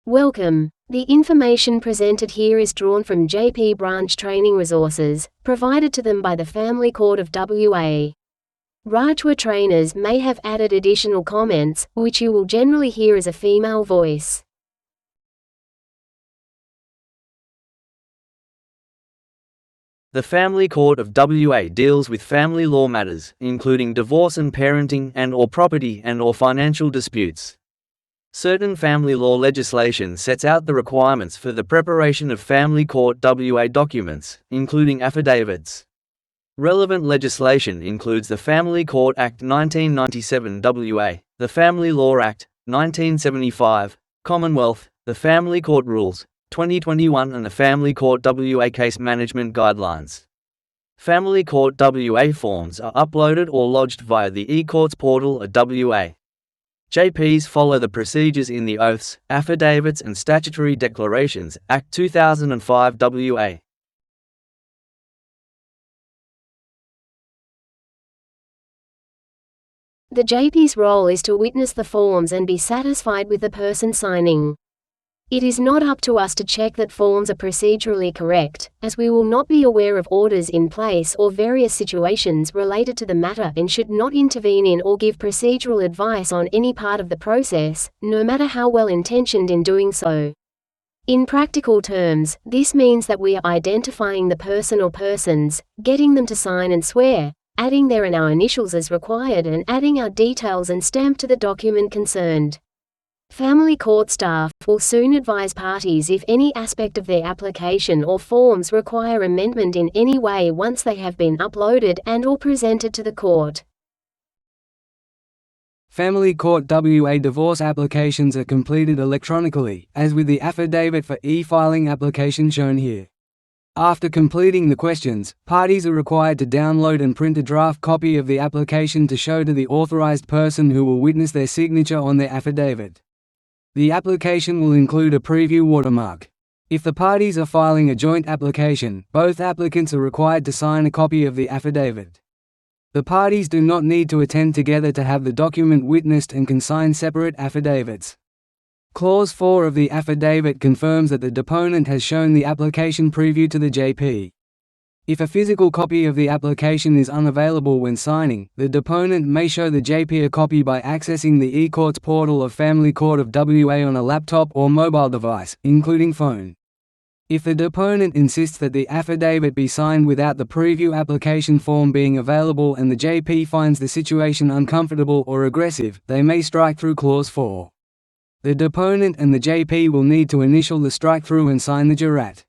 Welcome. The information presented here is drawn from JP Branch training resources, provided to them by the Family Court of WA. Rajwa trainers may have added additional comments, which you will generally hear as a female voice. The Family Court of WA deals with family law matters, including divorce and parenting and/or property and/or financial disputes. Certain family law legislation sets out the requirements for the preparation of Family Court WA documents, including affidavits. Relevant legislation includes the Family Court Act 1997 WA, the Family Law Act 1975, Commonwealth, the Family Court Rules 2021 and the Family Court WA Case Management Guidelines. Family Court WA forms are uploaded or lodged via the eCourts portal at WA. JPs follow the procedures in the Oaths, Affidavits and Statutory Declarations Act 2005 WA. The JP's role is to witness the forms and be satisfied with the person signing. It is not up to us to check that forms are procedurally correct, as we will not be aware of orders in place or various situations related to the matter and should not intervene in or give procedural advice on any part of the process, no matter how well intentioned in doing so. In practical terms, this means that we are identifying the person or persons, getting them to sign and swear, adding their and our initials as required and adding our details and stamp to the document concerned. Family court staff will soon advise parties if any aspect of their application or forms require amendment in any way once they have been uploaded and/or presented to the court. Family Court WA divorce applications are completed electronically, as with the affidavit for e-filing application shown here. After completing the questions, parties are required to download and print a draft copy of the application to show to the authorized person who will witness their signature on their affidavit. The application will include a preview watermark. If the parties are filing a joint application, both applicants are required to sign a copy of the affidavit. The parties do not need to attend together to have the document witnessed and can sign separate affidavits. Clause 4 of the affidavit confirms that the deponent has shown the application preview to the JP. If a physical copy of the application is unavailable when signing, the deponent may show the JP a copy by accessing the eCourts portal of Family Court of WA on a laptop or mobile device, including phone. If the deponent insists that the affidavit be signed without the preview application form being available and the JP finds the situation uncomfortable or aggressive, they may strike through Clause 4. The deponent and the JP will need to initial the strike-through and sign the jurat.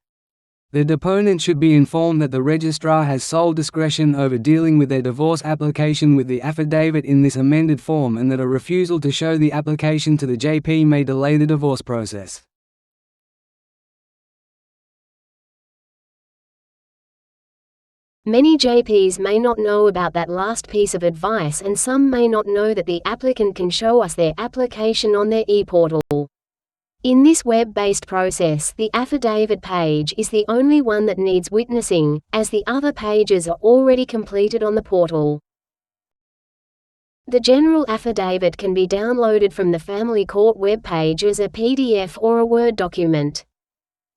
The deponent should be informed that the registrar has sole discretion over dealing with their divorce application with the affidavit in this amended form and that a refusal to show the application to the JP may delay the divorce process. Many JPs may not know about that last piece of advice and some may not know that the applicant can show us their application on their e-portal. In this web-based process, the affidavit page is the only one that needs witnessing, as the other pages are already completed on the portal. The general affidavit can be downloaded from the Family Court webpage as a PDF or a Word document.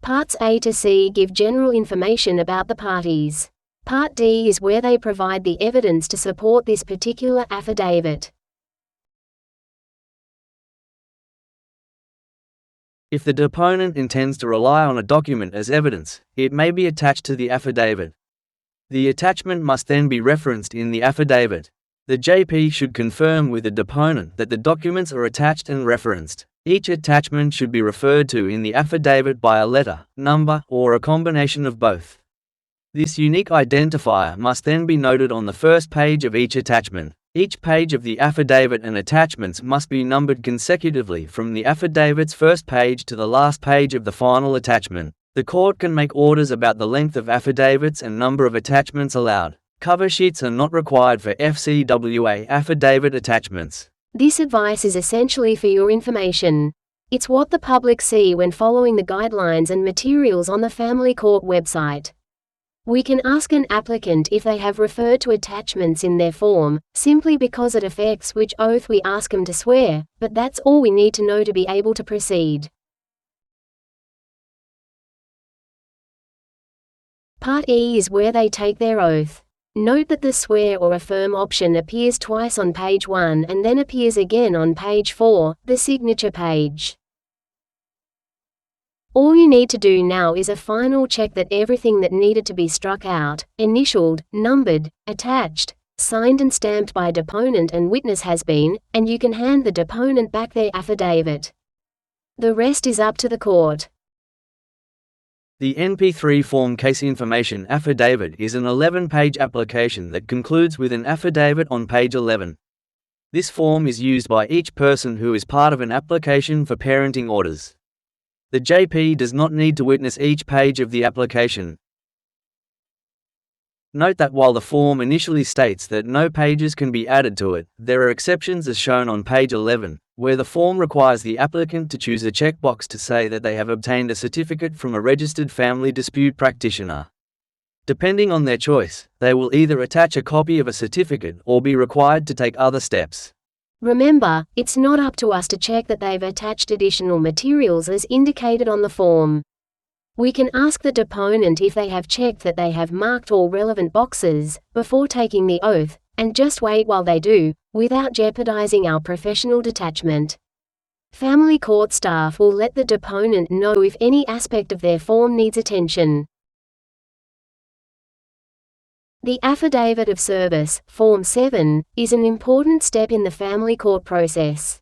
Parts A to C give general information about the parties. Part D is where they provide the evidence to support this particular affidavit. If the deponent intends to rely on a document as evidence, it may be attached to the affidavit. The attachment must then be referenced in the affidavit. The JP should confirm with the deponent that the documents are attached and referenced. Each attachment should be referred to in the affidavit by a letter, number, or a combination of both. This unique identifier must then be noted on the first page of each attachment. Each page of the affidavit and attachments must be numbered consecutively from the affidavit's first page to the last page of the final attachment. The court can make orders about the length of affidavits and number of attachments allowed. Cover sheets are not required for FCWA affidavit attachments. This advice is essentially for your information. It's what the public see when following the guidelines and materials on the Family Court website. We can ask an applicant if they have referred to attachments in their form, simply because it affects which oath we ask them to swear, but that's all we need to know to be able to proceed. Part E is where they take their oath. Note that the swear or affirm option appears twice on page 1 and then appears again on page 4, the signature page. All you need to do now is a final check that everything that needed to be struck out, initialed, numbered, attached, signed and stamped by deponent and witness has been, and you can hand the deponent back their affidavit. The rest is up to the court. The NP3 Form Case Information Affidavit is an 11-page application that concludes with an affidavit on page 11. This form is used by each person who is part of an application for parenting orders. The JP does not need to witness each page of the application. Note that while the form initially states that no pages can be added to it, there are exceptions as shown on page 11, where the form requires the applicant to choose a checkbox to say that they have obtained a certificate from a registered family dispute practitioner. Depending on their choice, they will either attach a copy of a certificate or be required to take other steps. Remember, it's not up to us to check that they've attached additional materials as indicated on the form. We can ask the deponent if they have checked that they have marked all relevant boxes before taking the oath, and just wait while they do, without jeopardizing our professional detachment. Family court staff will let the deponent know if any aspect of their form needs attention. The Affidavit of Service, Form 7, is an important step in the family court process.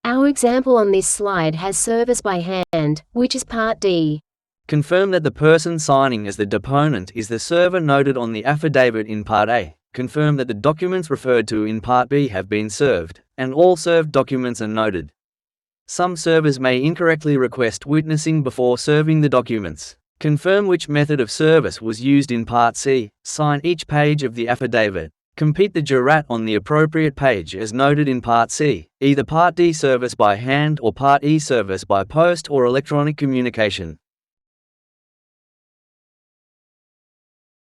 Our example on this slide has service by hand, which is Part D. Confirm that the person signing as the deponent is the server noted on the affidavit in Part A. Confirm that the documents referred to in Part B have been served, and all served documents are noted. Some servers may incorrectly request witnessing before serving the documents. Confirm which method of service was used in Part C. Sign each page of the affidavit. Complete the jurat on the appropriate page as noted in Part C, either Part D service by hand or Part E service by post or electronic communication.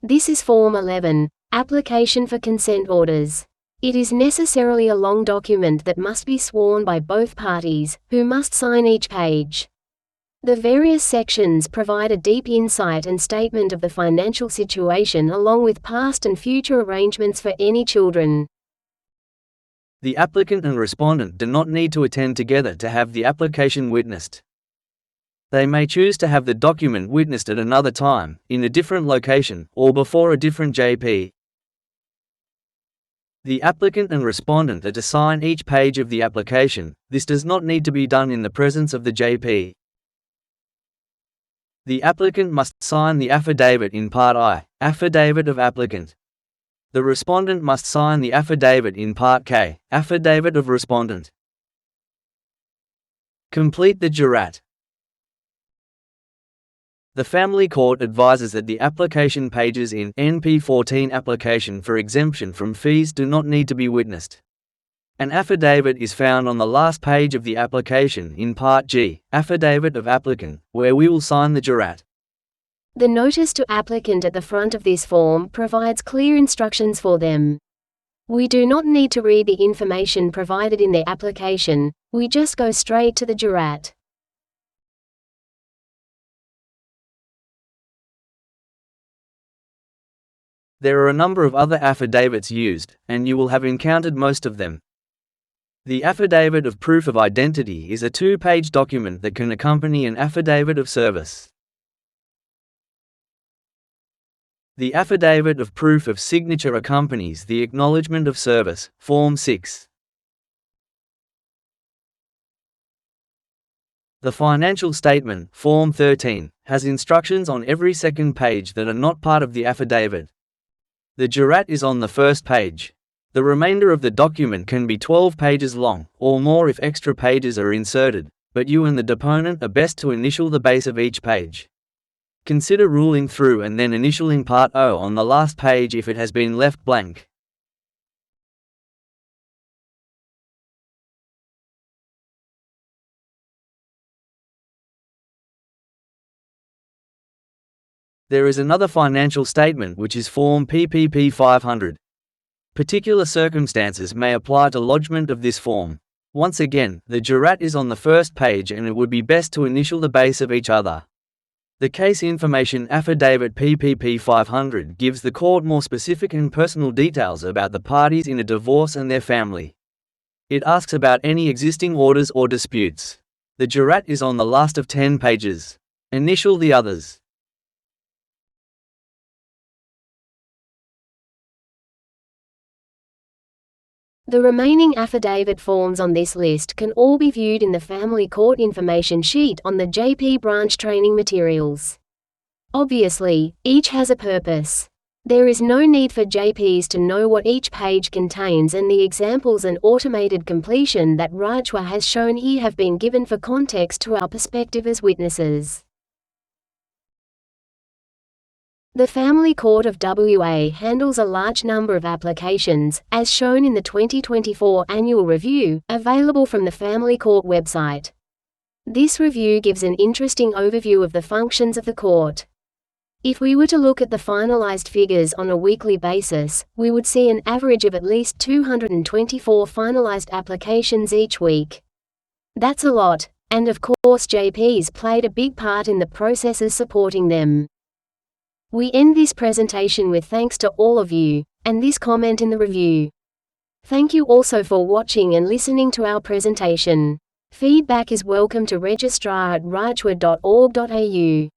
This is Form 11, Application for Consent Orders. It is necessarily a long document that must be sworn by both parties, who must sign each page. The various sections provide a deep insight and statement of the financial situation along with past and future arrangements for any children. The applicant and respondent do not need to attend together to have the application witnessed. They may choose to have the document witnessed at another time, in a different location, or before a different JP. The applicant and respondent are to sign each page of the application. This does not need to be done in the presence of the JP. The applicant must sign the affidavit in Part I, Affidavit of Applicant. The respondent must sign the affidavit in Part K, Affidavit of Respondent. Complete the jurat. The Family Court advises that the application pages in NP14 application for exemption from fees do not need to be witnessed. An affidavit is found on the last page of the application in Part G, Affidavit of Applicant, where we will sign the jurat. The notice to applicant at the front of this form provides clear instructions for them. We do not need to read the information provided in their application, we just go straight to the jurat. There are a number of other affidavits used, and you will have encountered most of them. The Affidavit of Proof of Identity is a 2-page document that can accompany an affidavit of service. The Affidavit of Proof of Signature accompanies the Acknowledgement of Service, Form 6. The Financial Statement, Form 13, has instructions on every second page that are not part of the affidavit. The jurat is on the first page. The remainder of the document can be 12 pages long, or more if extra pages are inserted, but you and the deponent are best to initial the base of each page. Consider ruling through and then initialing Part O on the last page if it has been left blank. There is another financial statement which is Form PPP 500. Particular circumstances may apply to lodgement of this form. Once again, the jurat is on the first page and it would be best to initial the base of each other. The Case Information Affidavit PPP 500 gives the court more specific and personal details about the parties in a divorce and their family. It asks about any existing orders or disputes. The jurat is on the last of 10 pages. Initial the others. The remaining affidavit forms on this list can all be viewed in the Family Court Information Sheet on the JP Branch training materials. Obviously, each has a purpose. There is no need for JPs to know what each page contains, and the examples and automated completion that Rajwa has shown here have been given for context to our perspective as witnesses. The Family Court of WA handles a large number of applications, as shown in the 2024 Annual Review, available from the Family Court website. This review gives an interesting overview of the functions of the court. If we were to look at the finalized figures on a weekly basis, we would see an average of at least 224 finalized applications each week. That's a lot, and of course JPs played a big part in the processes supporting them. We end this presentation with thanks to all of you, and this comment in the review. Thank you also for watching and listening to our presentation. Feedback is welcome to registrar@rajwa.org.au.